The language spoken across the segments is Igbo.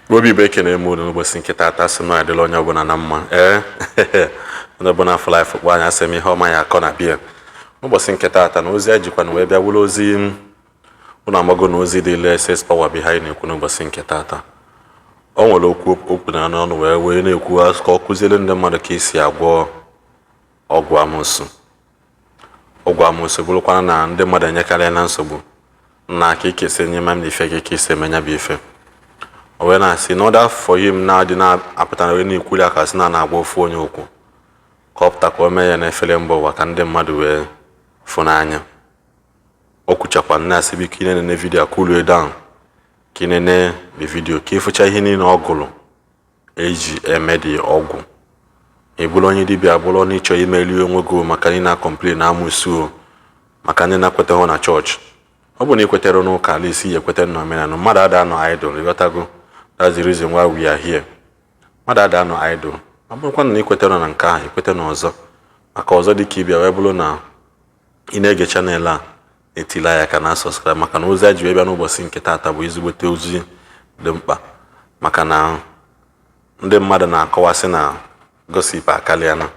Bobby bekene emu n'ụbọchị nke taata sị na adịla onye ọbụla na mma onye ọbụla for life kpọ anya sị m ihe ọma ya akọ na bịa n'ụbọchị nke taata na ozi ejikwa na wee bịa wụrụ ozi ụnụ amago na ozi dị SS power behind na-ekwu n'ụbọchị nke taata. O nwere okwu na n'ọnụ wee na-ekwu ka ọ kụziere ndị mmadụ ka esi agwọ ọgwụ amusu. Ọgwụ amusu bụrụkwana na ndị mmadụ enyekarịa na nsogbu na aka ikesi nye ma ife gị ka isi emenya bụ ife. When I see in order for him now, did not apata any kulia kasina na agbo phone yoku. Kopta kwa ya na felembo wakande madwe fonanya. Okuchakwa na sibi kine ne video kulu down. Kinene the video kifucha hini na ogolo. Eji emedi ogu. Ebulo nyi dibia abulo ni cho email yo nwego makani na complain na amusu. Makani na kwete ho na church. Obu ni kwetero no ka lisi ye kwete no mena no mada ada no idol yotago. That's the reason why we are here. Mada no idol. Abụrụkwa na ikwetara na nke ahụ ikwete n'ọzọ maka ọzọ dị ka ibia wee bụrụ na ị na-ege channel a etila ya ka na subscribe maka na ozi a ji wee bịa n'ụbọchị nke taata bụ ezigbote ozi dị mkpa maka na ndị mmadụ na-akọwasị na gossip akaliana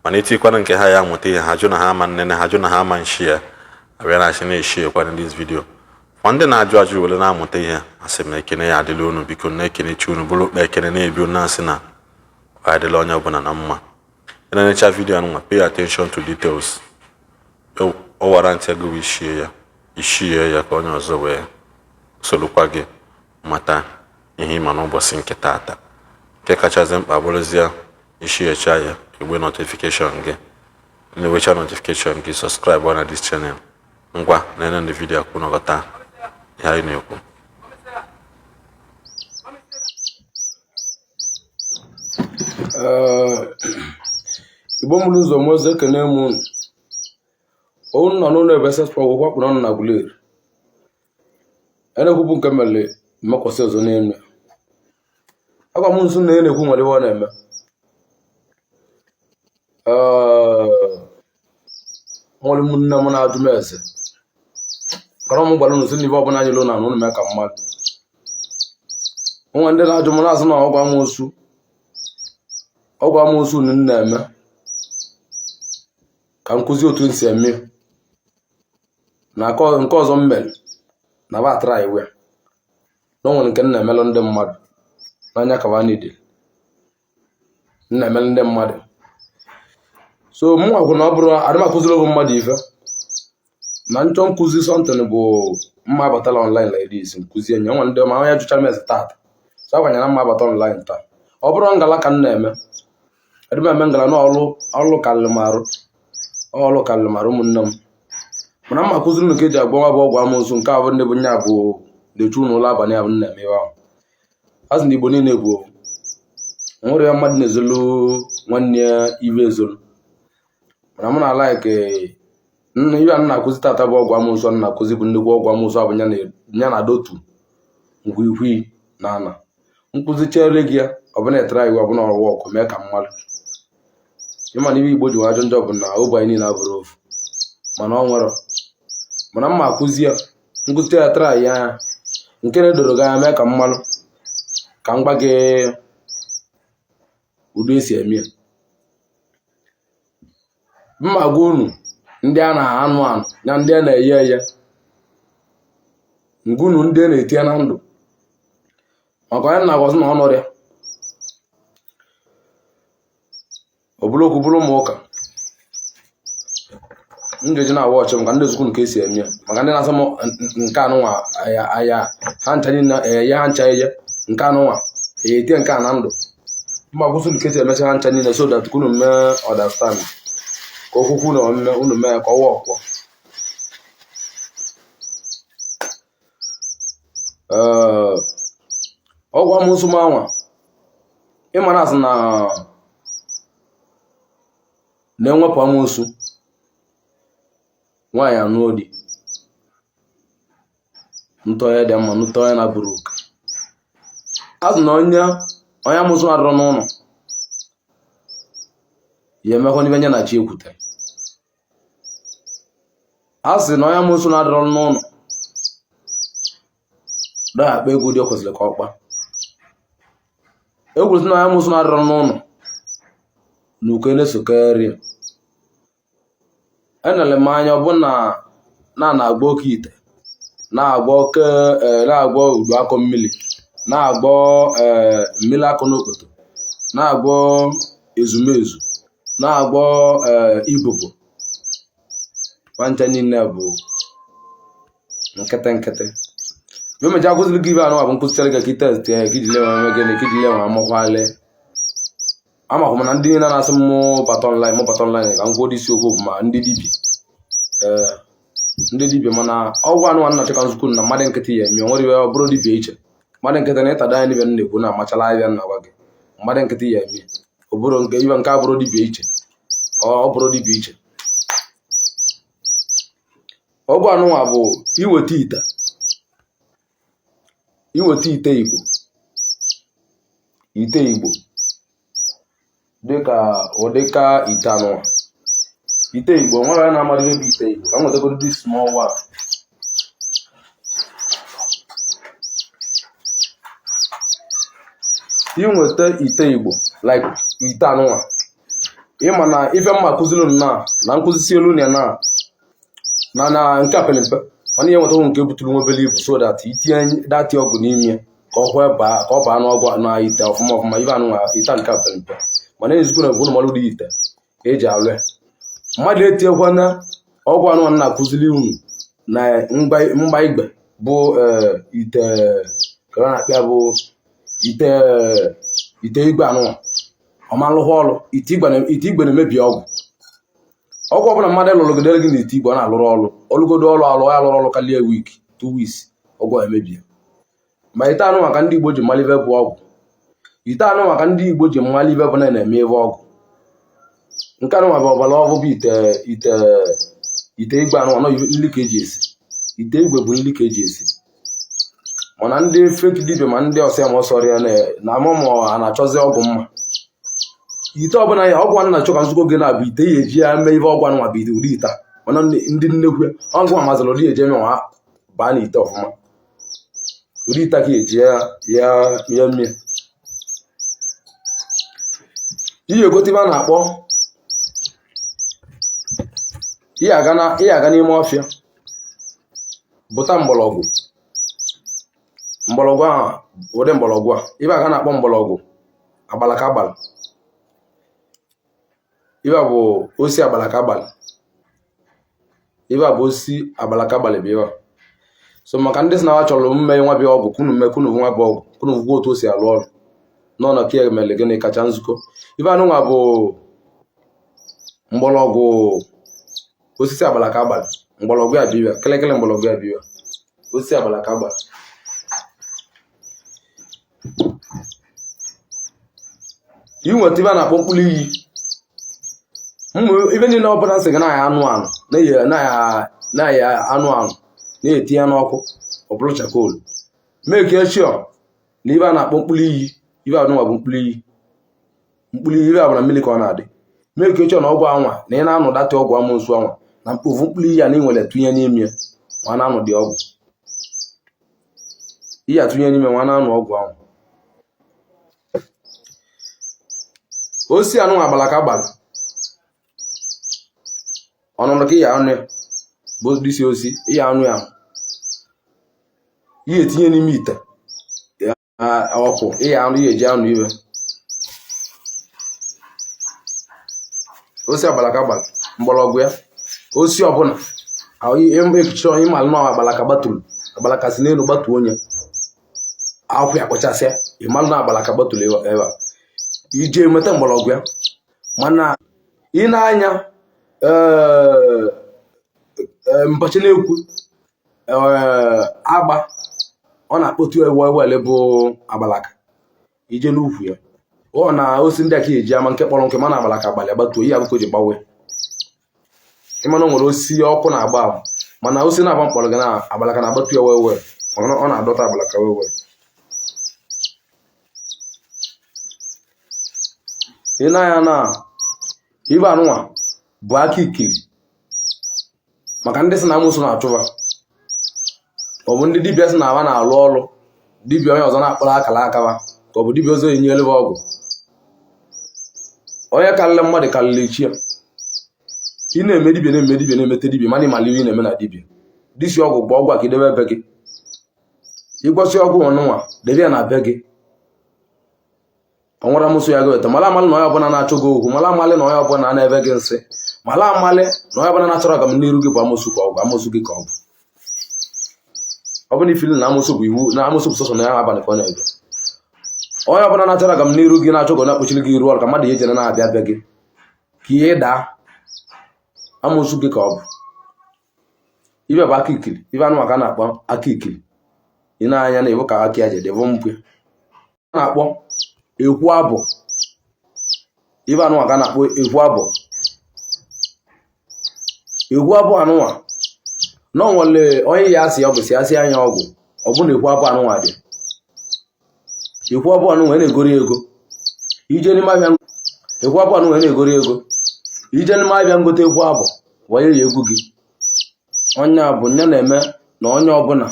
mana etikwana nke ha ya amụta ihe ha jụ na ha ama nnene ha jụ na ha ama nshi ya abịa na asị na-eshi ekwa na this video. Ndị na-ajụ ajụ wele na-amụta ihe asị m ekene ya adịla unu biko na ekene chi unu bụrụ kpa ekene na-ebi unu asị na ọ adịla onye ọbụla na mma. Ị na-enecha vidio anụ nwa pay attention to details. Ọ wara ntị ego ishie ya ka onye ọzọ wee solukwa gị mata ihe ịma n'ụbọchị nke taata. Nke kachasị mkpa bụrụzie ishiecha ya igbe notification gị na-ewecha notification gị subscribe na this channel. Ngwa na ndị vidio akwụ n'ọghọta ihe anyị na-ekwu. Igbo mụrụ ụzọ moze ekene mụ onu nọ n'ụlọ ebe SS power kwakpụrụ ọnụ na guleri enekwupụ nke mele mmekwasị ọzọ n'elu agwa m nso na na-ekwu nwere ihe ọ na-eme nwere m nne m na-ajụ m eze kọrọ m gwara nso n'ibe ọbụla anyị lụ na ụnụ mee ka mmadụ nwa ndị na-ajụ m na-asụ na ọgwụ amusu unu na-eme ka nkụzi otu nsi eme na nke ọzọ mmel na ba Attire iwe na onwere nke na-emelụ ndị mmadụ n'anya ka ba nide na-emelụ ndị mmadụ so m gwagwụ na ọ bụrụ adịm akụziri ogo mmadụ ife na nchọ nkụzi something bụ mma abatala online like this nkụzi enye nwa ndị ma onye jụchara mezi taata so agbanyere mma abata online taa ọ bụrụ ngala ka m na-eme adịm eme ngala na ọlụ kalịmarụ ụmụnne m mana mma akụziri unu ka eji agba nwa bụ ọgwụ amusu nke abụ ndị bụ nya bụ na-echu n'ụlọ abalị abụ nna eme ahụ azụ na Igbo niile bụ nwere ya mmadụ na-ezolu nwanne ya ibe ezolu mana m na like ihe a na-akụzi tata bụ ọgwụ amusu a na-akụzi bụ nnukwu ọgwụ amusu abụ nya na dotu ngwikwi na ana nkụzi chere gị ya ọbụna etara iwu ọbụna ọrụ ọkụ mee ka mmadụ ịma na ibe Igbo ji ajọ njọ bụ na ụbọ anyị niile abụrụ ofu mana ọ nwere mana mma akụzi ya nkụzi ya tara ya nke na-edoro gị anya mee ka mmadụ ka m gwa gị ụdị esi eme ya mma gwa unu ndị a na-anụ ya ndị a na-eye eye ngunu ndị a na-etinye na ndụ maka onye na-agọzi na ọnọrọ ya ọ bụrụ okwu bụrụ ụmụ ụka m ga-eji na-awa ọchị maka ndị ezukwu nke esi eme ya maka ndị na-asọ m nke anụnwa aya ha ncha niile eye ha ncha eye nke anụnwa etie nke a na ndụ mma kwụsị nke esi emecha ha ncha niile so that unu mee understand ka okwukwu na omume unu mee ka ọwa ọkwọ ọgwụ amusu manwa ịma na asị na-enwepụ amusu nwaanyị anụ odi ntọya dị mma ntọya na buru ụka azụ na onye amusu na-adọrọ n'ụlọ ya emekwa n'ibe nye na chi ekwutere asị na onye amusu na-adọrọ n'ụlọ dọya akpa ego dị o kwesịrị ka ọkpa egwusi na Amusu na-arịrọ n'ụlọ n'uko na-esokari enele m anya ọ bụ na-agba oke ite na-agba udu akọ mmiri na-agba mmiri akọ n'okpoto na-agba ezumezu na-agba ibubo nwancha niile bụ nkete yo me ja kuzili give anụ abụ nkụzitere gị test ya kijile nwe gị na kijile nwe amakwale ama hụ na ndị niile na-asị mụ bata online ka m kwuo isi okwu bụ ma ndị dibịa mana ọgwụ anụ nna cheka nzukọ na mmadụ nkịtị ya eme nwere ọ bụrụ dibịa iche mmadụ nkịtị na ịtada ya n'ibe na-ekwu na amachala ahịa na agwa gị mmadụ nkịtị ya eme ọ bụrụ nke ibe nke abụrụ dibịa iche ọ bụrụ dibịa iche ọgwụ anụ nwa bụ iweta ite Igbo dịka ite anụ ite Igbo nwere ya na-amadị ebe ite Igbo ka m nwetagoro dị small one inweta ite Igbo like ite anụnwa ịma na ife mma kụziri na nkụzisi elu na nke apelimpe mana ihe nweta nke buturu nwebele ibu so that itinye dati ọgwụ n'ime ka ọ baa n'ọgwụ na ite ọfụma ife anụnwa ite nke apelimpe mana ezikwu na ụlọ mmadụ dị ite eji alụ ya mmadụ etinyekwana ọgwụ anụ na-akụziri unu na mgba igbe bụ ite ka a na-akpịa bụ ite igwe anụ ọmalụghị ọrụ ite igwe na-emebi ọgwụ ọbụla mmadụ lụrụgidere gị na ite igwe ọ na-alụrụ ọrụ ọlụgodo ọrụ karịa week 2 weeks ọgwụ emebie ma ite anụ maka ndị Igbo ji malive bụ ọgwụ ite anụ maka ndị Igbo ji malive bụ na-eme ebe ọgwụ nke anụ bụ ọbara ọgwụ bụ ite igwe anụ nri ka eji esi ite igwe bụ nri ka eji esi mana ndị feki dibịa ma ndị ọsịa ma ọsọ ọrịa na amụmụ a na-achọzi ọgwụ mma ite ọbụla ya ọgwụ anụ na-achọ ka nzukọ gị na-abụ ite ya eji ya mee ibe ọgwụ anụ ma bụ ite ụdị ite mana ndị nnekwu ọgwụ amazịrị ụdị eji eme ha baa n'ite ọfụma ụdị ite ka eji ya mmiri ihe egote ibe a na-akpọ ihe aga n'ime ọfịa bụta mgbọrọgwụ ahụ ụdị mgbọrọgwụ a ibe aga na-akpọ mgbọrọgwụ agbalaka agbala ibe bụ osi agbalaka agbala ibe bụ osi agbalaka agbala bụ ibe so maka ndị si na ha chọrọ mme nwa bịa ọgwụ kunu nwa bịa ọgwụ kunu gwa otu o si alụ ọrụ n'ọnọ ka emele gịnị kacha nzukọ ibe anụ nwa bụ mgbọrọgwụ osisi agbalaka agbala mgbọrọgwụ ya bịa kelekele mgbọrọgwụ ya bịa osisi agbalaka agbala inweta ibe a na-akpọ mkpụrụ iyi ibe niile ọbụla nsị gị na-aya anụ na-etinye n'ọkụ ọ bụrụ chakolu mee ka echio na ibe a na-akpọ mkpụrụ iyi ibe anụnwa bụ mkpụrụ iyi ibe abụ na mmiri ka ọ na-adị mee ka echio na ọgwụ anwa na ị na-anụ data ọgwụ Amusu anwa na mkpofu mkpụrụ iyi a na ị nwere tụnye n'ime nwa na-anụ dị ọgwụ ihe atụnye n'ime nwa na-anụ ọgwụ ahụ osi anụnwa agbalaka agbala ọnụnụ ka ihe anụ ya bụ disi osi ihe anụ ya ihe etinye n'ime ite ọkụ ihe anụ ihe eji anụ iwe osi agbalaka agbala mgbọrọgwụ ya osi ọbụla echiche onye malụ na agbalaka gbatụrụ agbalaka si n'elu gbatuo onye akwụ ya kpọchasịa ịmalụ na agbalaka gbatụrụ ebe a ije emeta mgbọrọgwụ ya mana ị na-anya mpachi na-ekwu agba ọ na-akpọtu ewele bụ agbalaka ije n'ukwu ya ọ na osi ndị aka eji ama nke kpọrọ nke mana agbalaka agbalị agbatuo ihe abụkọ ji gbanwe ịmana o nwere osi ọkụ na-agba ahụ mana osi na-agba mkpọrọ gị na agbalaka na-agbatu ya wewe ọ na-adọta agbalaka wewe ị na-anya na ibe anụnwa bụ aka ikiri maka ndị si na Amusu na-achụba ọ bụ ndị dibịa si na aba na-alụ ọrụ dibịa onye ọzọ na-akpọrọ akara akaba ka ọ bụ dibịa ọzọ enyere ọgwụ. Onye karịrị mmadụ karịrị chi ya. Ị na-eme dibịa na-eme dibịa na-emete dibịa mana ịmala ihe ị na-eme na dibịa. Disi ọgwụ gba ọgwụ a ka idebe ebe gị. Ịgwọsị ọgwụ ọnụnwa debe ya na be gị. Ọ nwere amụsụ ya ga-eweta mala amalị na onye ọbụla na-achọ gị okwu, mala amalị na onye ọbụla na-ebe gị nsị, mala amalị na onye ọbụla na-achọrọ aga m n'iru gị bụ amụsụ ka ọ bụ amụsụ gị ka ọ bụ. Ọ bụ na ifili na amụsụ bụ iwu na amụsụ bụ sọsọ na ya abalị ka ọ na-ebe. Onye ọbụla na-achọrọ aga m n'iru gị na-achọ gị na-akpọchiri gị iru ọrụ ka mmadụ ya ejere na-abịa be gị ka ihe daa amụsụ gị ka ọ bụ. Ibe bụ aka ikili, ibe anụ maka na-akpọ aka ikili. Ị na-anya na iwu ka aka ya ji dịbụ mpụ a na-akpọ ekwu abụ. Ibe anụ maka na-akpọ ekwu abụ. Ekwu abụ anụnwa na o nwere onye ya asị ya bụ si asị anya ọgwụ ọ bụ na ekwu abụ anụnwa dị. Ekwu abụ anụnwa na-egori ego. Ije n'ime abịa ekwu abụ anụnwa na-egori ego. Ije n'ime abịa ngote ekwu abụ wanye ya egwu gị. Onye bụ nya na-eme na onye ọbụla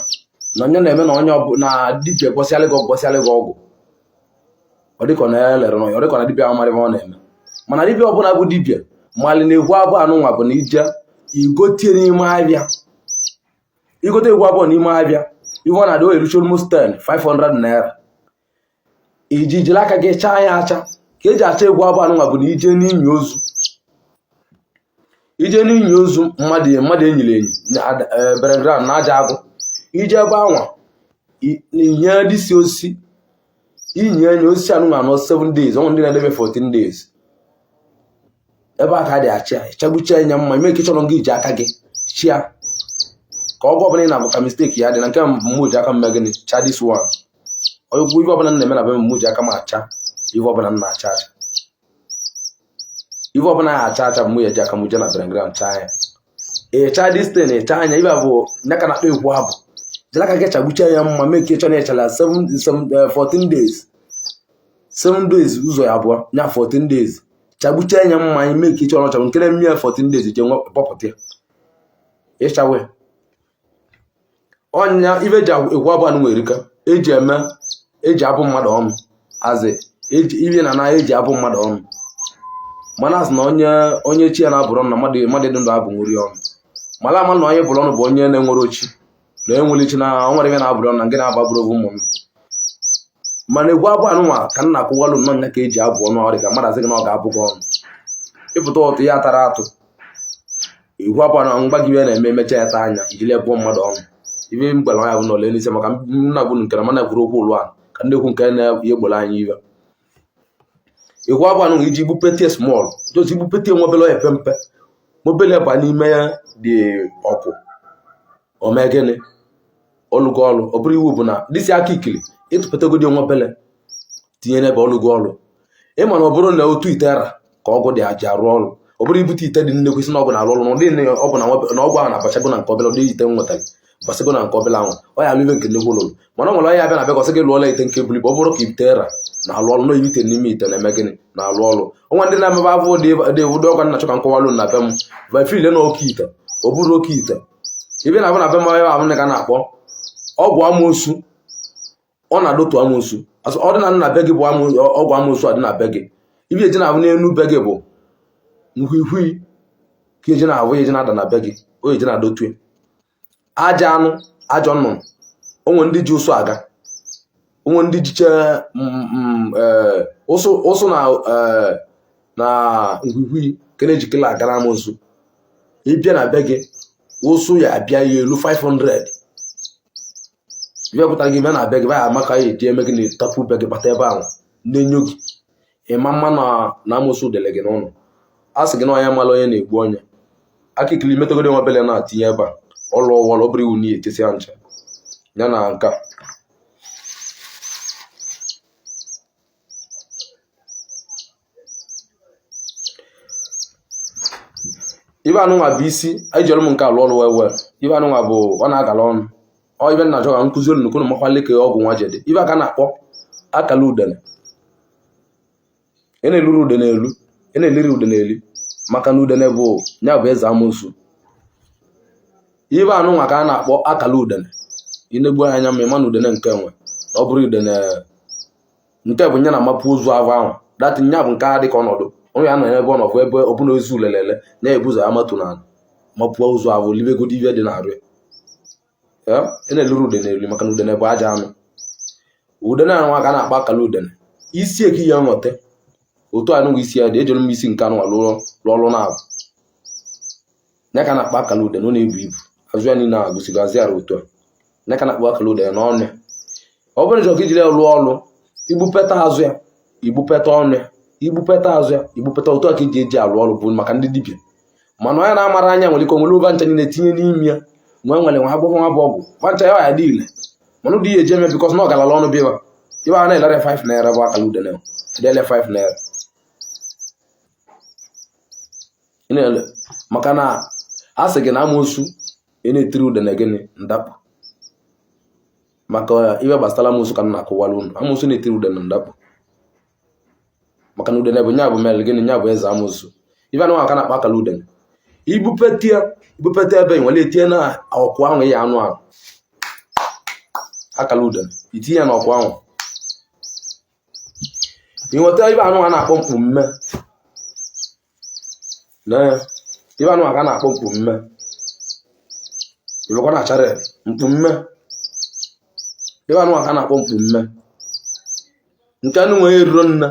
na onye na-eme na onye ọbụla na dibịa gbọsịalị gị ọgwụ. Ọ dịka ọ na-elere n'ọnya, ọ dịka na dibịa amarị ọ na-eme. Mana dibịa ọbụla bụ dibịa malị na ekwu abụ anụnwa bụ na ije igotie n'ime abịa. Igote ekwu abụọ n'ime abịa ife ọ na-adị eruchi almost 500 naira. Iji jiri aka gị chaa ya acha ka eji acha ekwu abụ anụnwa bụ na ije n'inyi ozu. Ije n'inyi ozu mmadụ enyiri enyi beregram na aja agụ. Ije ebe anwa inye disi osisi inyi enyi osisi anụnwa nọ 7 days, ọnwụ ndị na-edebe 14 days. Ebe aka dị achị a chagbucha anya mma ime ka ịchọrọ gị iji aka gị chia ka ọgwụ ọbụla ị na-abụ ka misteki ya dị na nke mmụ ji aka mme gịnị cha this one. Onye ukwu ife ọbụla na-eme na be mmụ ji aka m acha ife ọbụla m na-acha acha. Ife ọbụla ya acha acha mmụ ya ji aka m je na beregram chaa ya. Ịcha distin ịcha anya ibe bụ nye ka na-akpa ekwu abụ jiri aka gị chagbucha ya mma mee ka ịchọ na ịchala 14 days 7 days ụzọ ya abụọ nya 14 days chagbucha anya mma anyị mee ka ịchọ ọchagbu nke na-eme ya 14 days je nwe kpọpụta ya ịchawe. Ọnya ibe ji ekwu abụ anụ nwere ka eji abụ mmadụ ọnụ azị ibe na eji abụ mmadụ ọnụ. Mana asị na onye chi ya na-abụrụ ọnụ na mmadụ dị ndụ abụ nwere ọnụ. Mala ama na onye bụrụ ọnụ bụ onye na-enwere ochi na enwere chi na ọ nwere ihe na-abụrụ ọnụ na nke na-abagburu ovu ụmụ. Mana ekwu abụ anụnwa ka nna akwụwalụ nnọọ nya ka eji abụ ọnụ ọrịa ka mmadụ asị gị na ọ ga-abụ gị ọnụ. Ịpụta ụtụ ya tara atụ ekwu abụ anụnwa mgbagị ihe na-eme emecha ya taa anya ijili ebụọ mmadụ ọnụ. Ibe mgbara ya bụ na ole n'ise maka nna gwunu nke na mana gwuru okwu ụlọ a ka ndị ekwu nke na-ihe gboro anyị iwe. Ekwu abụ anụnwa iji gbupete small dozi gbupete nwebele ya pempe mobile ba n'ime ya dị ọkụ omegene olugo ọlụ. Ọ bụrụ iwu bụ na disi aka ikili ịtụpụtagodi nwebele tinye n'ebe olugo ọlụ. Ịma na ọ bụrụ na otu itera ka ọgwụ dị aja arụ ọrụ. Ọ bụrụ ibute ite dị nnekwu isi na ọgwụ na-arụ ọrụ na ụdị ọgwụ na ọgwụ ahụ na-abachago na nke obele ụdị ite nwetara basago na nke obele ahụ ọ ya alụ ibe nke nnekwu ụlọ. Mana ọ nwere onye abịa na abịa gọsị gị lụọla ite nke buli bụ ọ bụrụ ka itera na-alụ ọrụ na ibite n'ime ite na-eme gịnị na-alụ ọrụ. Ọnwa ndị na-emebe avụ dị ụdị ọgwa nna chọka nkọwalụ na be m vafile na oke ite ọ bụrụ oke ite ibe na-abụ na be m ahụ ka na-akpọ ọgwụ amụsu. Ọ na-adọtu amụsu ọ dị na nna be gị bụ ọgwụ amụsu ọ dị na be gị. Ibe eji na-abụ n'elu be gị bụ nhwihui ka eji na-abụ eji na-ada na be gị o eji na-adọtue aja anụ ajọ nnụnụ. Onwe ndị ji ụsụ aga onwe ndị jiche ụsụ na nhwihui ka na-ejikela agara amụsu. Ịbịa na be gị ụsụ ya abịa ya elu 500 bịapụtara gị bịa na be gị baya amaka ya eji eme gị na-etapụ be gị kpata ebe ahụ na-enyo gị ịma mma na amụsụ dele gị n'ụlọ. A sị gị na onye mala onye na-egbu onye aka ikili metagodi nwebele na-atinye ebe a ọlụ ọwọlụ ọ bụrụ iwu n'ihe etesi ya ncha ya na nka. Ibe anụnwa bụ isi anyị jere m nke alụ ọrụ wee ibe anụnwa bụ ọ na-agala ọnụ. Ọ ibe na-achọ ka nkụzi olu nukwu makwale ka ọgwụ nwa jede ibe aka na-akpọ akala udene. Ị na-eluru udene elu ị na-eliri udene eli maka na udene bụ nya bụ eze amụsụ. Ibe anụnwa ka a na-akpọ akala udene. Ị na-egbu anya ma ịma na udene nke nwe ọ bụrụ udene nke bụ nya na mapụ ozu avụ ahụ datị nya bụ nke a dị ka ọnọdụ onye ya nọ ebe ọ nọfụ ebe ọ bụla ozu lelele na-ebuzo ya matụ na mapụọ ozu avụ libegodi ive dị na-arụ ya ị na-eluru udene elu maka na udene bụ aja anụ udene anụ ka a na-akpa akala udene isi eke ya nwote otu anụ isi ya dị ejere m isi nke anụ lụọ ọrụ na-abụ ya ka na-akpa akala udene ọ na-ebu ibu azụ ya niile agụsigazi ara otu a ya ka na-akpa akala udene n'ọnụ ya ọ bụrụ njọ ka ijiri lụọ ọrụ igbupeta azụ ya igbupeta ọnụ ya igbupeta azụ ya igbupeta otu a ka eji alụ ọrụ bụ maka ndị dibịa mana onye na-amara anya nwere ike onwere ụba ncha niile tinye n'ime ya nwere nwa agbọghọ nwa bụ ọgwụ nwancha ya ya dị ile mana ụdị ihe eji eme bikọs na ọ galala ọnụ bịa ibe a na-elere 5 naira bụ akala udene edele 5 naira maka na a sị gị na amoosu ị na-etiri udene gịnị ndapụ maka ibe gbasara amoosu ka m na-akụwara unu amoosu na-etiri udene ndapụ maka na udene bụ nya bụ mel gịnị nya bụ eze amoosu ibe anụ aka na-akpa akala udene ibupete ebe nwere etinye na ọkwụ ahụ ya anụ ahụ akala udene itinye ya na ọkwụ ahụ inweta ibe anụ a na-akpọ mkpu mme ibe anụ aka na-akpọ mkpu mme ibekwa na achara mkpu mme ibe anụ aka na-akpọ mkpu mme nke anụ nwere eruro nne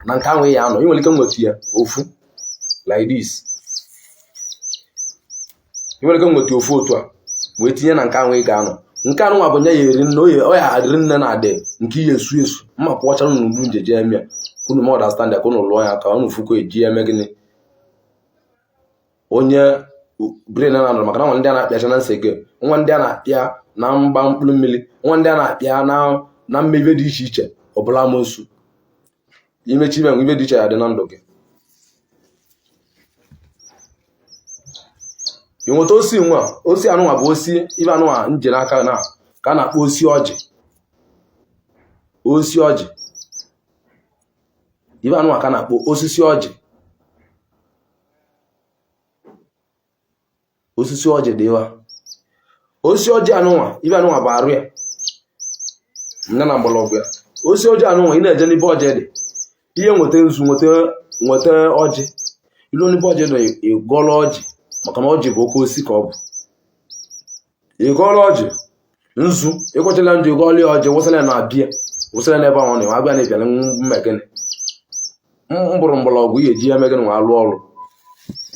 na nke ahụ ya anọ ị nwere ike nweta ya ofu like this ị nwere ike nweta ofu otu a wee tinye na nke ahụ ị ga-anọ nke anụ nwa bụ nye ya eri nne ọ ya adịrị nne na adị nke ihe esu mma pụọchara unu ugbu njeje eme unu ma ọdastand ya ka unu lụọ ya ka unu fukwa eji eme gịnị onye brain na-anọrọ maka na nwa ndị a na-akpịacha na nsege nwa ndị a na-akpịa na mgba mkpụrụ mmiri nwa ndị a na-akpịa na mmebe dị iche iche ọbụla amoosu imechi ibe nwe ibe dị iche ya dị na ndụ gị inweta osi nwa osi anụnwa bụ osi ibe anụnwa nje n'aka na ka a na-akpọ osi ọjị ibe anụnwa ka a na-akpọ osisi ọjị dị ịwa osi ọjị anụnwa ibe anụnwa bụ arụ ya nne na mgbọrọgwụ ya osi ọjị anụnwa ị na-eje n'ibe ọjị dị ihe nweta nzu nweta ọjị ilu n'ibe ọjị dị ịgọrọ ọjị maka na ọjị bụ oke osisi ka ọ bụ ịgọrọ ọjị nzu ịkwachala ndụ ịgọrọ ọjị wụsara na abịa wụsara n'ebe ahụ na abịa na ịbịara mmegịnị mbụrụ mgbọrọgwụ ihe eji ya megịnị nwa alụ ọrụ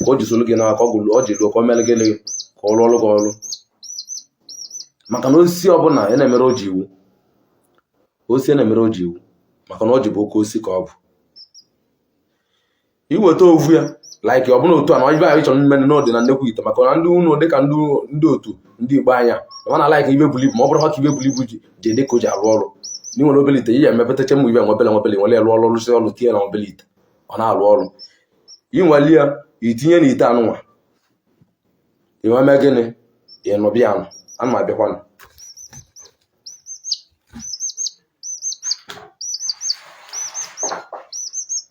ka o ji solu gị n'aka ọjị ruo ka o mere gịnị ka ọ rụọ ọrụ gị ọrụ maka na osisi ọbụla ya na-emere oji iwu osisi ya na-emere oji iwu maka na ọjị bụ oke osisi ka ọ bụ iweta ovu ya like ọ bụla otu a na ibe anyị chọrọ mmemme n'ọdị na nnekwu ite maka na ndị unu dịka ndị otu ndị Igbo anya ma na like ibe buru ibu ma ọ bụrụ ha ka ibe buru ibu ji dị ka o ji arụ ọrụ n'inwere obele ite ihe emepụtacha mụ ibe nwebele nwere arụ ọrụ rụsị ọrụ tinye na obele ite ọ na-arụ ọrụ inweli ya itinye na ite anụnwa inwe mee gịnị ịnụbịa anụ ana m abịakwanụ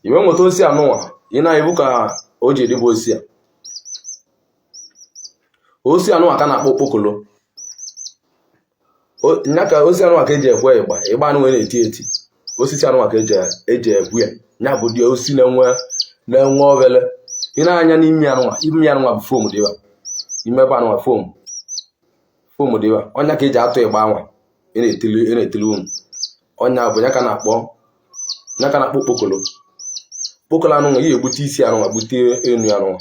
iwe nweta osi anụnwa ị na-ebu ka o ji edebe osi anụnwa ka na-akpọ okpokolo nya ka osi anụnwa ka eji ekwe ịgba anụnwa na-eti osisi anụnwa ka eji egwu ya nya bụ dị osi na-enwe obele ị na-anya n'ime anụnwa bụ fom dịwa ime ebe anụnwa fom dịwa ọnya ka eji atụ ịgba anwa ị na-etili unu ọnya bụ nya ka na-akpọ okpokolo anụnwa ihe egbute isi anụnwa gbute enu ya anụnwa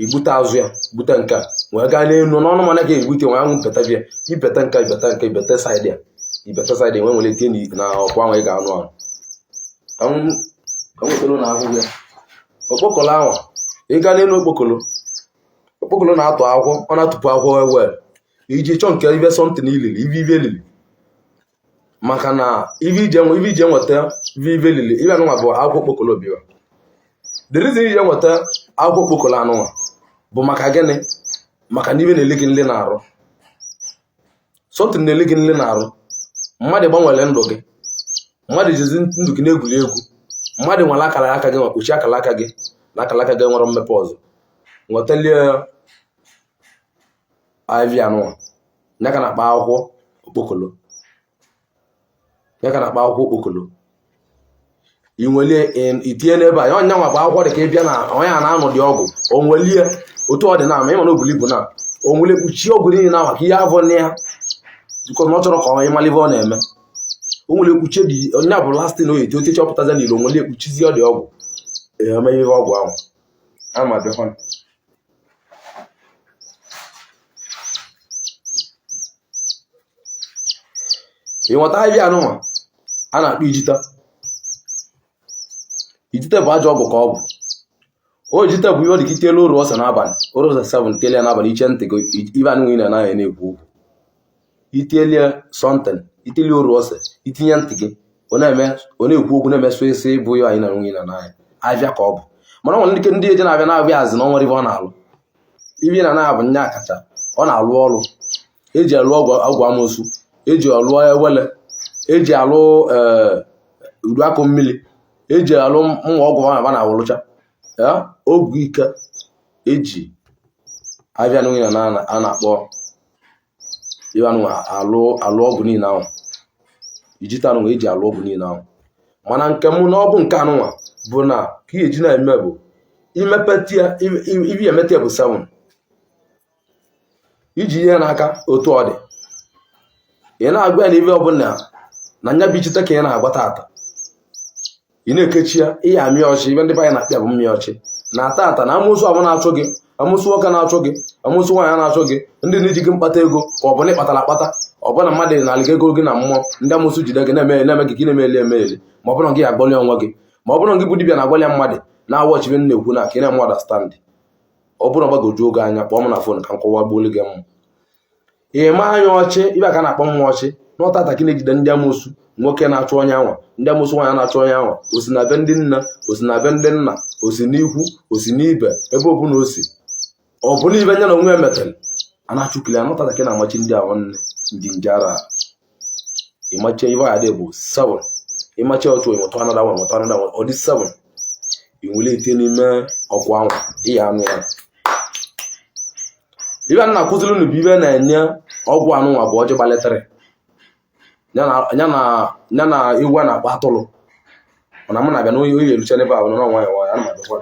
igbute azụ ya gbute nke wee gaa n'elu n'ọnụ mana ka egbute nwe anwụ mpeta bịa ibeta nke ibeta saịdị ya nwe nwere ete na ọkwa ahụ ị ga-anụ ahụ ka nwetara na ahụ ya okpokolo ahụ ị gaa n'elu okpokolo na-atụ akwụkwọ ọ na-atụpụ akwụkwọ ewe iji chọọ nke ibe sọntịn ilili ibe elili maka na ibe ije nweta ibe elili ibe anụnwa bụ akwụkwọ okpokolo bịa the reason ije nweta akwụkwọ okpokolo anụnwa bụ maka gịnị maka na ibe na-ele gị nle na-arụ sọntịn na-ele gị nle na-arụ mmadụ gbanwere ndụ gị mmadụ jizi ndụ gị na-egwuri egwu mmadụ nwere akara aka gị nwakpuchi akara aka gị na akara aka gị nwere mmepe ọzọ nwetalie iv anụnwa ya ka na-akpa akwụkwọ okpokolo inwelie itinye n'ebe a onye nwa bụ akwụkwọ dị ka ịbịa na onye a na-anọ dị ọgwụ o nwelie otu ọ dị na ma ịma na obulu ibu na o nwere kpuchie ọgwụ niile na maka ihe avọ na ya bikọ na ọ chọrọ ka onye malive ọ na-eme o nwere ekpuchie dị onye bụ lastin oyi eti oche chọpụtaza n'ile o nwere ekpuchizi ọ dị ọgwụ eme ihe ọgwụ ahụ ama bịakwa ịnweta ahịbịa anụnwa a na-akpọ ijite bụ ajọ ọgwụ ka ọ bụ o jite bụ ihe ọ dị ka itelu ụrụ ọsọ n'abalị ụrụ ọsọ 7 telie n'abalị iche ntị gị ibe anụ nwunye na-anaghị na-ekwu okwu itelie sọnten itelie ụrụ ọsọ itinye ntị gị ọ na-ekwu okwu na-emeso esi bụ ihe anyị na nwunye na-anaghị ahịa ka ọ bụ mana nwere ndị eje na-abịa na-abịa azị na ọ nwere ibe ọ na-alụ ibe na-anaghị bụ nya akacha ọ na-alụ ọrụ eji alụ ọgwụ amosu eji alụ ewele eji alụ uru akụ mmiri eji alụ mma ọgwụ a na-awụlụcha ogwu ike eji abịa n'onye a na-akpọ ịwanụ alụ ọgwụ niile ahụ ijite anụnwa eji alụ ọgwụ niile ahụ mana nke mụ na ọ bụ nke anụnwa bụ na ka ihe eji na-eme bụ ibi emeta ya bụ 7 iji ihe n'aka otu ọ dị ị na-agwa ya na ibe ọbụla na nya bụ ichite ka ị na-agwa tata ị na-ekechi ya ihe amị ọchị ibe ndị be anyị na-akpịa bụ mmịa ọchị na tata na amụsụ abụ na-achụ gị amụsụ nwoke na-achụ gị amụsụ nwaanyị na-achụ gị ndị na-eji gị mkpata ego ka ọ bụ na ịkpatara akpata ọ bụ na mmadụ na-alịga ego gị na mmụọ ndị amụsụ jide gị na-eme gị gị na-emeli emeli ma ọ bụrụ gị agbọli onwe gị ma ọ bụrụ gị bụ dibịa na-agbalị mmadụ na-awọchi ibe na-ekwu na ka ị na-eme ọdastandị ọ bụrụ gbagoju oge anya kpọọ m na fon ka m kọwa gbuolu gị mmụ ịma anya ọchị ibe ka na-akpọ mmụọ ọchị n'ọtata gị na-ejide ndị amụsụ nwoke na-achụ onye anwa ndị amụsụ nwaanyị na-achụ onye anwa osi na be ndị nna osi na be ndị nna osi n'ikwu osi n'ibe ebe ọbụla osi ọ bụla ibe nya na onwe emetere a na-achụkili ya n'ọtata gị na-amachi ndị ahụ nne ndị njara ịmachie ibe ya dị bụ 7 ịmachie otu ịmụtụ anada nwa mụtụ anada nwa ọ dị 7 ị nwere ite n'ime ọkwa anwa ihe anụ ya ibe a na-akụziri unu bụ ibe na-enye ọgwụ anụnwa bụ ọjị gbalitere ya na iwu a na-akpọ atụrụ mana m na-abịa n'oyi oyi erucha n'ebe ahụ nọ nwayọ nwayọ ana m abịakwa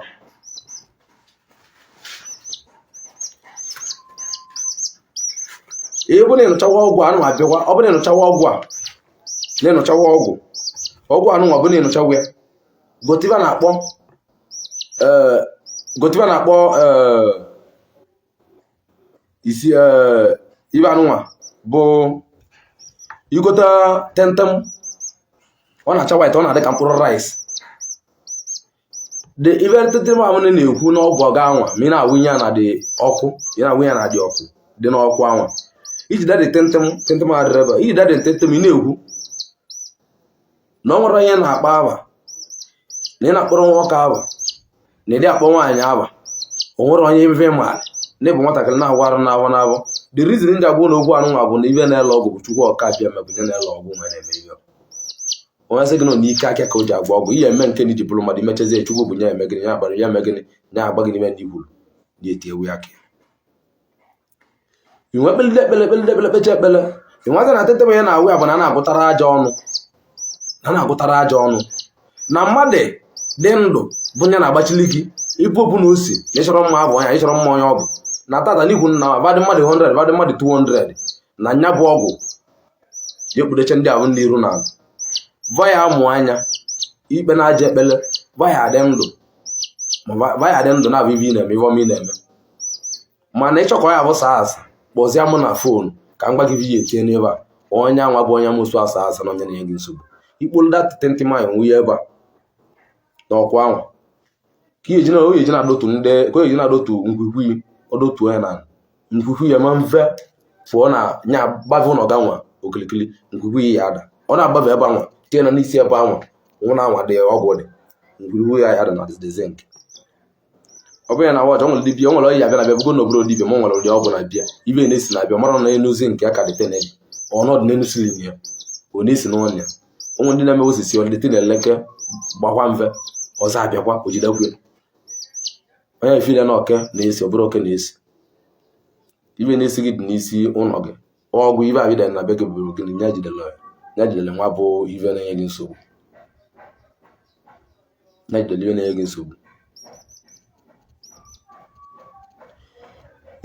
ihe bụ na ịnụchawa ọgwụ anụ abịakwa ọ bụ na ịnụchawa ọgwụ a na-ịnụchawa ọgwụ anụnwa bụ na ịnụchawa ya gotiba na-akpọ isi ibe anụnwa bụ igota tentem ọ na-acha white ọ na-adị ka mkpụrụ rice the even tentem ahụ na-ekwu n'ọgwụ ọga anwa ma ị na-awụnye ya na dị ọkụ ị na-awụnye ya na dị ọkụ dị n'ọkụ anwa iji dadị tentem adịrị ebe iji dadị tentem ị na-ekwu na ọ nwere onye na-akpa aba na ị na-akpọrọ nwoke aba na ịdị akpọ nwaanyị aba o nwere onye mve maara na ịbụ nwatakịrị na-agwa arụ na-abụ the reason ndị agwụ na okwu anụnwa bụ na ibe na-ele ọgwụ bụ Chukwu ọka bịa mebụnye na-ele ọgwụ nwe na-eme ihe onye sị gị nọ n'ike aka ka o ji agba ọgwụ ihe eme nke na iji bụrụ mmadụ imechazi Chukwu bụ nye eme gịnị ya agbara ya eme gịnị ya agba gị n'ime ndị ikwuru dị eti ewu ya ka inwe ekpele kpecha ekpele inweta na tete onye na-awụ ya bụ na na-agụtara aja ọnụ na mmadụ dị ndụ bụ nye na-agbachili gị ibu obu na osi na ịchọrọ mma abụ onye ịchọrọ mma onye ọ bụ na tata n'ikwu na badị mmadụ 100 badị mmadụ 200 na nya bụ ọgwụ ekpudeche ndị ahụ n'iru na vaya amụ anya ikpe na-aja ekpele vaya adị ndụ na-abụ ibe ị na-eme ive ọma ị na-eme mana ịchọkọ ya bụ saa asa kpọzie mụ na fon ka m gwa gị vidiyo etinye n'ebe a onye anwa bụ onye amụsụ asa asa na onye na-enye gị nsogbu ikpolu datịtị ntị manyị nwunye ebe a n'ọkwa anwa ka ihe eji na-adotu nkwikwi odotu onye na nkwikwi ya ma mfe pụọ na nya gbave ụlọ ga nwa okilikili nkwikwi ya ada ọ na-agbave ebe anwa tie na n'isi ebe anwa nwụ na anwa dị ọgwụ dị nkwikwi ya ada na zinc ọ bụ ya na wọch ọ nwere dibịa o nwere ọyị abịa na bịa bụgo n'obodo dibịa ma ọ nwere ụdị ọgwụ na bịa ibe na-esi na bịa mara na enu zinc ya ka dị tenedi ọnọdụ n'enu silin ya ọ na-esi n'ọnya ya ụmụ ndị na-eme osisi ọdịdị na-eleke gbakwa mfe ọzọ abịakwa ojidekwe onye efile na oke na-esi ọ bụrụ oke na-esi ibe na-esi gị dị n'isi ụlọ gị ọgwụ ibe abịda na be gị bụrụ gị ya jidere nwa bụ ive na-enye gị nsogbu na idoliwe na-enye gị nsogbu.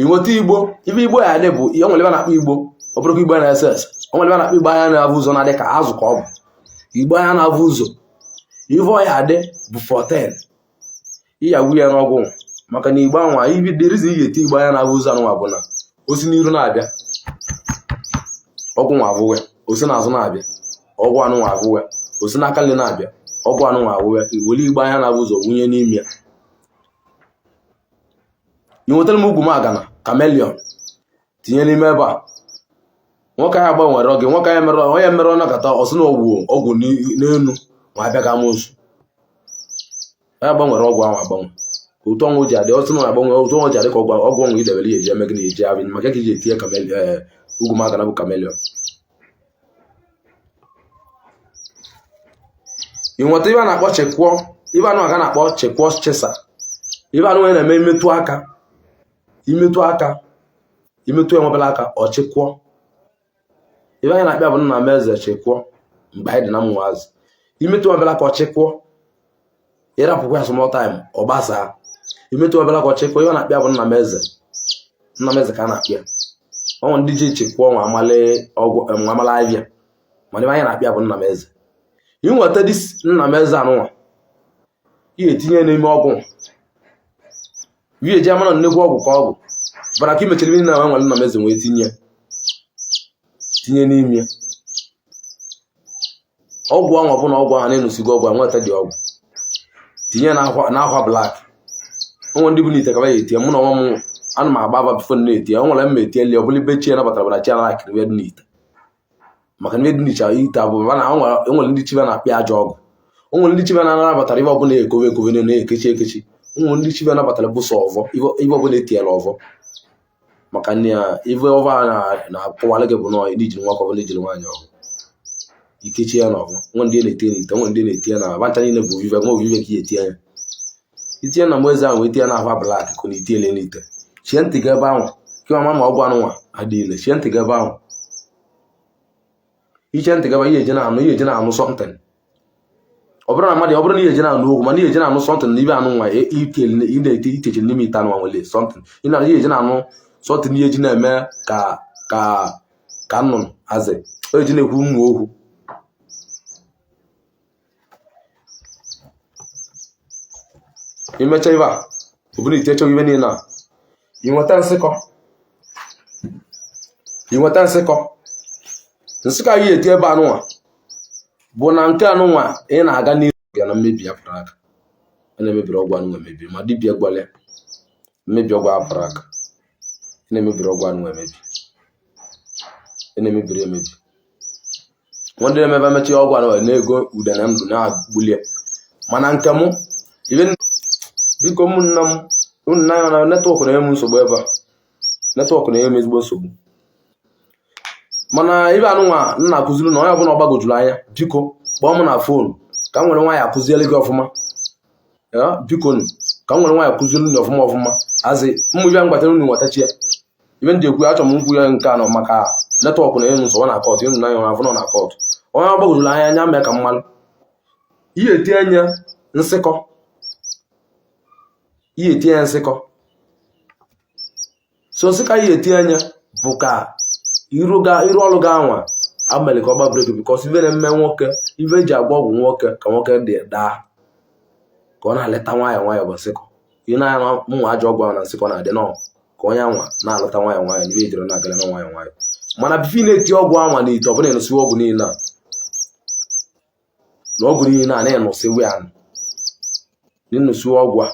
Inweta Igbo ife Igbo ya dị bụ ihe nwere ebe na-akpọ Igbo ọ bụrụ Igbo na SS o nwere ebe na-akpọ Igbo anya na-avụ ụzọ na-adị ka azụ ka ọ bụ Igbo anya na-avụ ụzọ ife ọya adị bụ 14 ịyawu ya n'ọgwụ maka na Igbo anwa ibi derizi ihe eti Igbo anya na-avụ ụzọ anụnwa bụ na osi n'iru na-abịa ọgwụ nwa avụwe osi n'azụ na-abịa ọgwụ anụnwa avụwe osi n'aka nri na-abịa ọgwụ anụnwa avụwe iwere Igbo anya na-avụ ụzọ wunye n'ime ya. Inwetara m ugwu m agana chameleon tinye n'ime ebe a nwoke ahụ gbanwere oge nwoke ahụ mere onye mere ọnakọta ọsị na ọgwụ n'elu ma abịa ka Amusu ya gbanwere ọgwụ ahụ agbanwe otu ọnwụ ji adị ọsị na agbanwe otu ọnwụ ji adị ka ọgwụ ọnwụ idebere ya eji eme gị na eji abịa maka ka iji etinye ugwu m agana bụ chameleon. Inweta ibe a na-akpọ chekwuo ibe anụ aga na-akpọ chekwuo chesa ibe anụ nwere na-eme imetụ enwebela aka ọchịkwọ ibe anyị na-akpịa bụ nna m eze chekwuo mgbe anyị dị na mmụazị imetụ enwebela aka ọchịkwọ ịrapụkwa ya small time ọ gbasaa imetụ enwebela aka ọchịkwọ ihe na-akpịa bụ nna m eze ka a na-akpịa ọnwa ndị ji chekwuo nwa amala ahịa mana ibe anyị na-akpịa bụ nna m eze. Inweta dị nna m eze anụnwa ihe etinye n'ime ọgwụ eji amara nnekwu ọgwụ ka ọ bụ bara ka imechara ihe na nwere nna m eze wee tinye n'ime ọgwụ ahụ ọbụla ọgwụ ahụ na-enusigo ọgwụ nweta dị ọgwụ tinye n'akwa blak onwe ndị bụ n'ite ka ya etie mụ na ọnwa m ana m agba aba bifo na-etie o nwere mma etieli ọ bụla ibe chi nabatara bara chi anakịrị dị n'ite maka na dị n'iche ite abụ na enwere ndị chibe na-akpị aja ọgwụ o nwere ndị chibe na-anabatara ibe ọbụla ekowe na-ekechi ụmụ ndị chibe nabatara bụ sọ ọvọ ibe ọbụla etiela ọvọ maka nne ya ibe ọva na-akpọwalị gị bụ nọ ijiri nwa ọbụla ijiri nwaanyị ọgụ ikechi ya n'ọvọ nwe ndị na-etinye n'ite nwe ndị na-etinye na abancha niile bụ ovive nwa ovive ka etinye ya itinye na mgbe eze ahụ etinye na ahụ blak ka na itiele n'ite chie ntị gị ebe ahụ kịma ma ọgwụ anụnwa adịile chie ntị gị ebe ahụ iche ntị gị ebe ihe eje na-anụ sọntịn ọ bụrụ na mmadụ ọ bụrụ na ihe eje na-anụ okwu mana ihe eje na-anụ sọntịn na ibe anụ nwa iteche n'ime ite anụnwa nwere sọntịn ihe eje na-anụ sọntịn ihe eji na-eme ka nnụnụ azị o eji na-ekwu ụmụ okwu imecha ibe a obụrụ iteche ibe niile a inweta nsịkọ ihe eti ebe anụnwa bụ na nke anụnwa ị na-aga n'ihu ya na mmebi ya pụrụ aka na-emebiri ọgwụ anụnwa emebi ma dibịa gbalịa mmebi ọgwụ apụrụ aka na-emebiri ọgwụ anụnwa emebi na-emebiri emebi ndị na-emebe emechi ọgwụ anụnwa na-ego ude na ndụ na-agbulie mana nke mụ biko ụmụnna m ụnna ya na netwọk na-enye m nsogbu ebe a netwọk na-enye m ezigbo nsogbu mana ibe anụnwa nna akụziri na onye ọbụla ọgbagojuru anya biko kpọọ m na fonu ka m nwere nwaanyị akụziele gị ọfụma biko ka m nwere nwaanyị akụziri unu ọfụma azị mmụ ibe mgbatara unu nwetachi ya ibe ndị ekwu achọ m nkwu ya nke anọ maka netwọk na-enye nsogbu na kọtụ ịnụ na ya afụ nọ na kọtụ onye ọgbagojuru anya anya mee ka mmalụ ihe etinye nsịkọ so nsịka ihe etinye bụ ka iru ọrụ ga anwa abalị ka ọ gba breki bikọs ibe na-eme nwoke ibe eji agba ọgwụ nwoke ka nwoke dị daa ka ọ na-aleta nwayọ bụ nsịkọ ihe na-anya mụnwa ajọ ọgwụ ahụ na nsịkọ na-adị nọ ka onye anwa na-aleta nwayọ n'ibe ejiri na-agala na nwayọ mana bifi na-eti ọgwụ anwa na ite ọ bụla ịnụsiwe ọgwụ niile na ọgwụ niile a na-enụsiwe ya n'ịnụsiwe ọgwụ a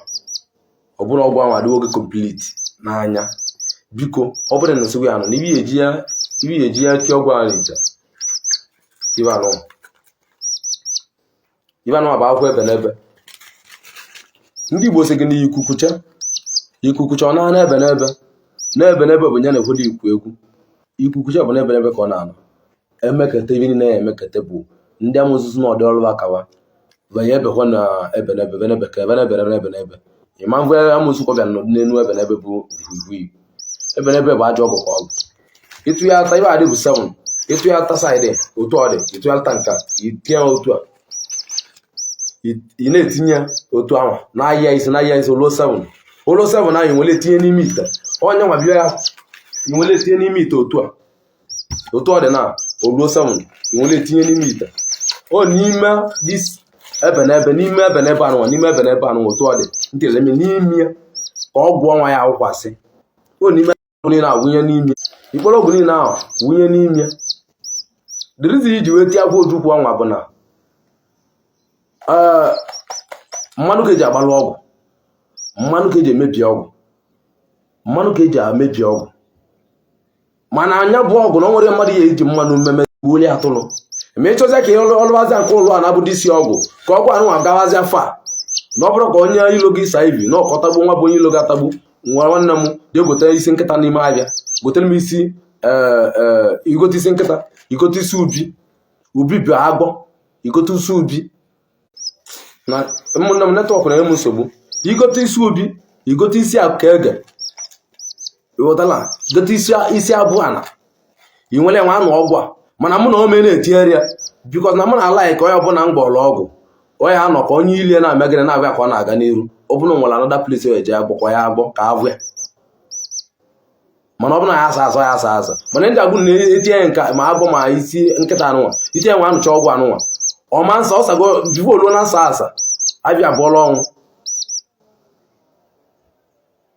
ọ bụla ọgwụ anwa adịwo oge kompliti n'anya biko ọ bụla ịnụsiwe ya nọ na ibe eji ya ti ọgwụ ahụ n'ite ibe anụ bụ akwụkwọ ebe n'ebe ndị Igbo sị gị na ikukucha ọ na-ana ebe n'ebe bụ nye na-ekwedo ikwu egwu ikukucha bụ n'ebe n'ebe ka ọ na-anọ emekata ibe niile ya emekata bụ ndị amụsụsụ na ọdị ọrụ akawa banye ebekwa na ebe n'ebe ka ebe n'ebe ịma mgbe amụsụ kwabịa nọdụ n'elu ebe n'ebe bụ ivu ebe n'ebe bụ ajọ ọgwụ ka ọgwụ ịtụ ya ata ibe adị bụ 7 ịtụ ya ata saịdị otu ọ dị ịtụ ya ata nka itinye otu a ị na-etinye otu ahụ n'ahịa isi olo 7 ahụ nwere etinye n'ime ite onye nwa bịa ya nwere etinye n'ime ite otu ọ dị na olo 7 nwere etinye n'ime ite o n'ime dis ebe na ebe n'ime ebe na ebe anụ otu ọ dị ntịrị eme n'ime ya ka ọ gwụọ nwa ya akwụkwasị o n'ime niile awụnye n'ime ikpọrọ ọgwụ niile ahụ wụnye n'ime ya dịrịzi iji wee tie akwa ojukwu ọnwa bụ na mmanụ ka eji agbalụ ọgwụ mmanụ ka eji emebi ọgwụ mana anya bụ ọgwụ na o nwere mmadụ ya eji mmanụ mmemme gbuolie atụrụ ma ịchọzịa ka ọlụwazịa nke ụlụ a na-abụdị isi ọgwụ ka ọgwụ anụ agawazịa fa na ọ bụrụ ka onye ilo gị saa ibi na ọkọtagbu nwa bụ onye ilo ga-atagbu nwa nwanne m dị egote isi nkịta n'ime ahịa gotere m isi igote isi nkịta igote isi ubi bụ agbọ igote isi ubi na ụmụnne m netwọk na-enye m nsogbu igote isi ubi igote isi ka ege ịghọtala gote isi abụọ ana ị nwere nwa anụ ọgwụ a mana mụ na ome na-etinyere ya bikọs na mụ na ala ka onye ọbụla m gbọrọ ọgwụ onye anọ ka onye ilie na-amegịrị na-abịa ka ọ na-aga n'iru ọ bụrụ nwere anọda plis eji agbọkọ ya agbọ ka avụ ya mana ọ bụrụ na ya asa mana ndị agwụ na-etinye nka ma agbọ ma isi nkịta anụnwa itinye nwa anụcha ọgwụ anụnwa ọma nsa ọsago jivo oluo na asa abịa abụọla ọnwụ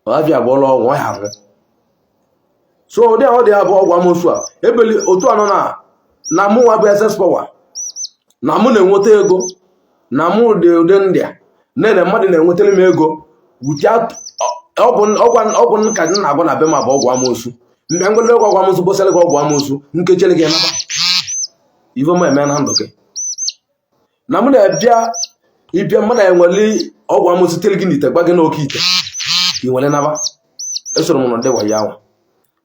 ọ ya ahụ so ụdị ahụ dị ya bụ ọgwụ amosu a ebeli otu anọ na mụ nwa bụ ss power na mụ na-enweta ego na mụ dị ụdị ndị a nne mmadụ na-enwetara m ego ọgwụ nka dị na-agwa na be ma bụ ọgwụ amosu mgbe ngwele ọgwụ amosu bụsịrị gị ọgwụ amosu nkechere gị naba ive m eme na ndụ gị na mụ na-ebịa ịbịa mmadụ enwere ọgwụ amosu tere gị n'ite gba gị n'oke ite ị nwere naba esoro m na ndị wayo ahụ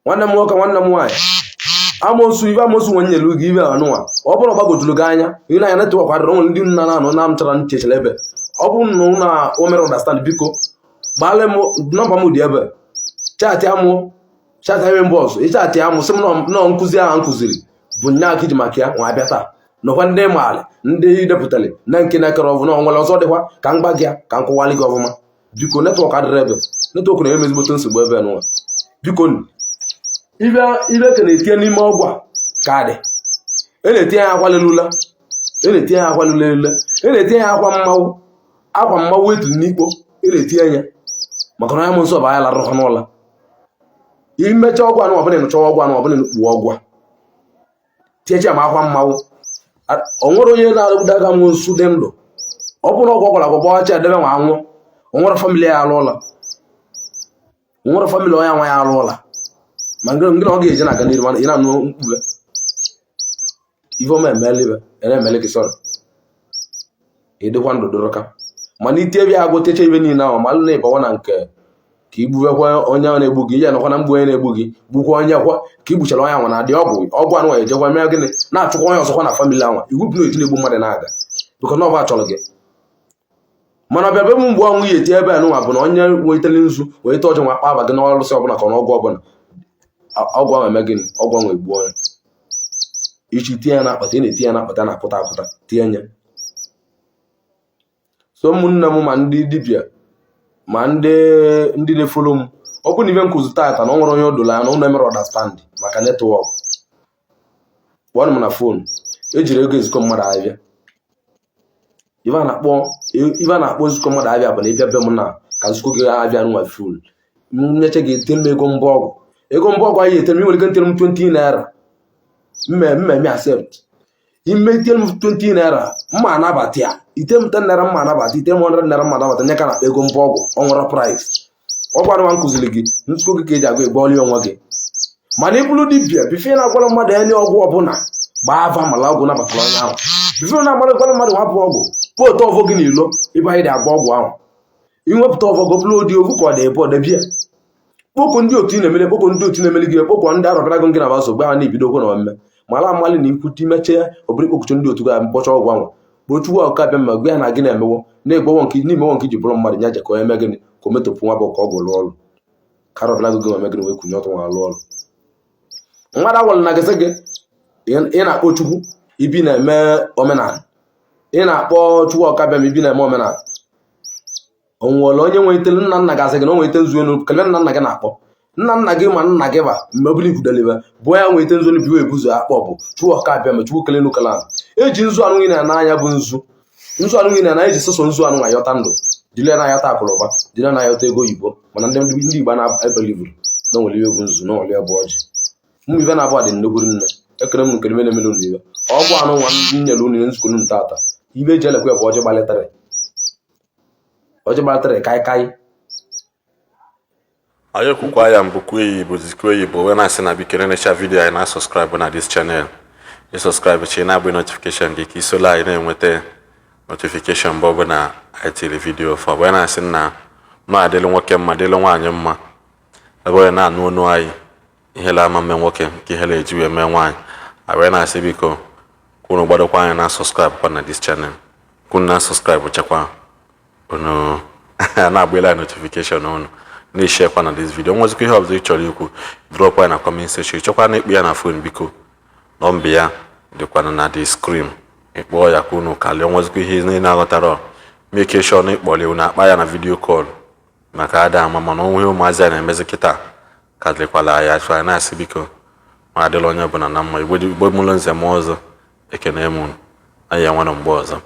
nwanne m nwoke nwanne m nwaanyị ibe amosu nwe nyelu gị ibe anụnwa ọ bụrụ gbagojuru gị anya ị na-anya netwọk adịrọ nwere ndị nna na-anọ na mchara nchechara ebe ọ bụrụ na o mere understand biko gbalị m nọmba m dị ebe chaatị ebe mbọs ịchaatị amụ sị m nọ nkụzi ahụ nkụziri bụ nya aka iji maka ya nwa abịa taa nọkwa ndị maala ndị depụtara na nke na-ekere ọbụ na nwere ọzọ dịkwa ka m gba gị ya ka m kụwalị gị ọfụma biko netwọk adịrị ebe netwọk na-eme ezigbote nsogbu ebe nwa biko ibe ka na-etinye n'ime ọgwụ a ka dị na-etinye ya akwa lelula na-etinye ya akwa lelele na-etinye ya akwa mmanwụ etiri n'ikpo na-etinye ya maka na ya m nsọ bụ anya larụkọ n'ụla imecha ọgwụ anụ ọbụla nụcha ọgwụ anụ ọbụla nukpuo ọgwụ a tinyecha ma akwa mmanwụ o nwere onye na-arụdaga m nsu dị ndụ ọ bụrụ ọgwụ ọgwara agwagbacha edebe nwa anwụ o nwere famili ya alụ ụla o nwere famili onye nwa ya alụ ụla ma ngị na ọ ga-eje na-aga n'iru mana ị na-anụ mkpughe ivom emele gị sọrọ ịdịkwa ndụ dụrụka mana iti ebe ya agụtecha ibe niile ahụ malụ na ịbawa na nke ka igbuwekwa onye ahụ na-egbu gị ya nakwa na mgbu onye na-egbu gị gbukwa onye kwa ka igbuchara onye anwa na-adị ọgwụ anụnwa ejekwa mee gịnị na-achụkwa onye ọzọkwa na famili anwa iwu bụ na eti na-egbu mmadụ na-aga bụkọ na ọba chọrọ gị mana ọbịa be m mgbe ọnwụ ya eti ebe anụnwa bụ na onye nwetara nzu wee te ọjọ nwa kpa aba gị n'ọlụsị ọbụla ka ọgwụ ọbụla ọgwụ ahụ eme gịnị ọgwụ ahụ egbuo onye ichi tinye ya na-akpata na-etinye ya na-akpata na-apụta apụta tinye ya so ụmụnne m ma ndị dibịa ma ndị na-efolo m ọ bụ na ibe nkụzi tata na ọ nwere onye odolo ya na ụlọ emere ọdastandị maka netwọk kpọọ m na fon ejiri ego ezikọ mmadụ abịa ibe a na-akpọ nzukọ mmadụ abịa bụ na ịbịa be m na ka nzukọ gị abịa nwa fon nyeche gị etere m ego mbọ ọgwụ anyị etere m nwere ike ntere m 20 naira mmemme accept ime itere m 20 naira mma anabata ya ite m 10 naira mma anabata ite m 100 naira mma anabata nye ka na ego mbọ ọgwụ ọ nwere price ọgwụ anụwa nkụziri gị nzukọ gị ka eji agụ egbeọli onwe gị mana ịbụrụ dibịa bife na-agwara mmadụ ya nye ọgwụ ọbụla gbaa ava mala ọgwụ nabatara onye ahụ bife na-agwara mmadụ hapụ ọgwụ pụta ọvọ gị n'ilo ịbe anyị dị agba ọgwụ ahụ inwepụta ọvọ gị bụrụ odi ovu ka ọ dị ebe ọ debia kpokọ ndị otu na-emeli gị kpokọ ndị arọbara gị na bazụ gba ha na-ebido okwu na omume mala amali na ikwute imeche ya obere kpokọchi ndị otu ga mkpọcha ọgwụ ahụ kpochukwu ọkụ abịa ma gwa ya na gị na-emewo na-egbowo n'imewo nke iji bụrụ mmadụ nya jekọ eme gịnị ka o metopụ nwa bụ ka ọ gụrụ ọrụ karọbara gị eme gịnị wee kwunye ọtụ nwa alụ ọrụ mmadụ agwala na gịsị gị ị na-akpọ chukwu ibi na-eme omenala ị na-akpọ chukwu ọkabịa ma ibi na-eme omenala onwere onye nwetelu nna nna gị asị gị na o nwete nzu elu kele nna nna gị na-akpọ nna gị ma nna gị ba mgbe ọbụla ibudelibe bụ ya nwete nzu elu biwe ebuzo akpọ bụ chukwu ọkabịa ma chukwu kele nukala eji nzu anụ gị na-anya bụ nzu anụ gị na-eji soso nzu anụ ayọta ndụ jile na-ayọta akụrụba jile na-ayọta ego oyibo mana ndị Igbo na-ebelivuru na onwere iwe bụ nzu na onwere bụ ọjị mgbe ibe na-abụ adị nnegwu nne ekere m nkere mele emele unu ibe ọ bụ anụ nwa ndị nyere unu nzukọ unu tata ibe eji elekwa bụ ọjị gbalịtara kaikai anyị ekwukwa ya mbụ kwuo Igbo wee na-asị na bikere necha vidiyo anyị na subscribe na this channel ị subscribe chi na-agbụ notification gị ka isola anyị na-enweta notification mgbe ọbụla anyị tiri vidiyo fọ wee na-asị na nọ adịlụ nwoke mma dịlụ nwaanyị mma ebe onye na-anụ onu anyị ihe la ama mme nwoke nke ihe la eji wee mee nwaanyị wee na-asị biko kwunu gbadokwa anyị na subscribe kwa na this channel kwunu na subscribe chekwa unu na-agbela notification unu na-eshare kwa na this video nwezikwa ihe ọbụla ị chọrọ ikwu drop ya na comment section chekwa na ikpe ya na phone biko nọmba ya dịkwana na the screen ịkpọọ ya ka unu kalịa nwezikwa ihe ị na-aghọtara make sure na ịkpọlie unu akpa ya na video call maka ada ama mana onwe ụmụazị a na-emezi kịta ka dịkwala ya so anyị na-asị biko ma adịla onye ọbụla na mma Igbo mụlụ nze m ọzọ ekene m anyị enwere mgbe ọzọ